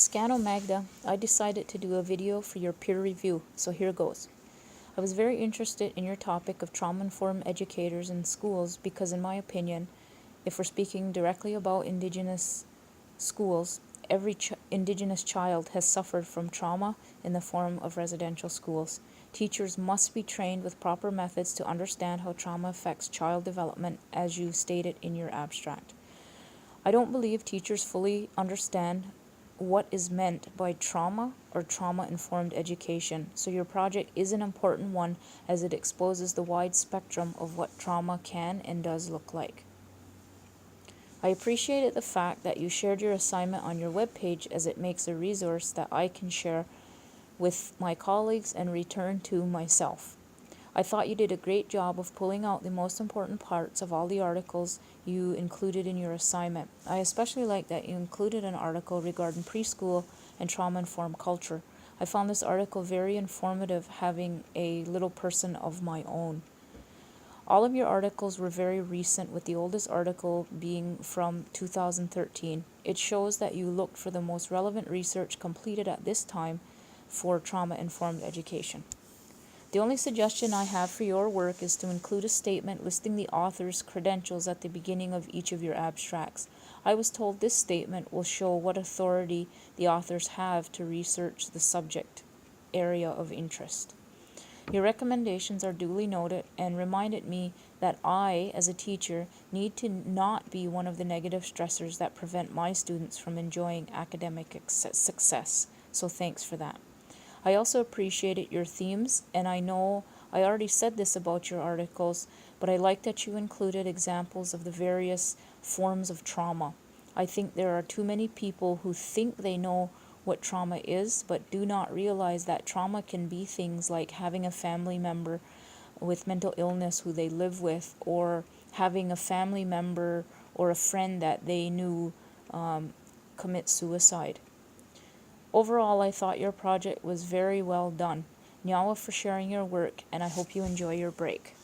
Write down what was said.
Scano Magda, I decided to do a video for your peer review, so here goes. I was very interested in your topic of trauma-informed educators in schools because, in my opinion, if we're speaking directly about Indigenous schools, every Indigenous child has suffered from trauma in the form of residential schools. Teachers must be trained with proper methods to understand how trauma affects child development, as you stated in your abstract. I don't believe teachers fully understand what is meant by trauma or trauma-informed education, so your project is an important one as it exposes the wide spectrum of what trauma can and does look like. I appreciated the fact that you shared your assignment on your webpage, as it makes a resource that I can share with my colleagues and return to myself. I thought you did a great job of pulling out the most important parts of all the articles you included in your assignment. I especially like that you included an article regarding preschool and trauma-informed culture. I found this article very informative, having a little person of my own. All of your articles were very recent, with the oldest article being from 2013. It shows that you looked for the most relevant research completed at this time for trauma-informed education. The only suggestion I have for your work is to include a statement listing the author's credentials at the beginning of each of your abstracts. I was told this statement will show what authority the authors have to research the subject area of interest. Your recommendations are duly noted and reminded me that I, as a teacher, need to not be one of the negative stressors that prevent my students from enjoying academic success. So thanks for that. I also appreciated your themes, and I know I already said this about your articles, but I like that you included examples of the various forms of trauma. I think there are too many people who think they know what trauma is, but do not realize that trauma can be things like having a family member with mental illness who they live with, or having a family member or a friend that they knew commit suicide. Overall, I thought your project was very well done. Nyawa for sharing your work, and I hope you enjoy your break.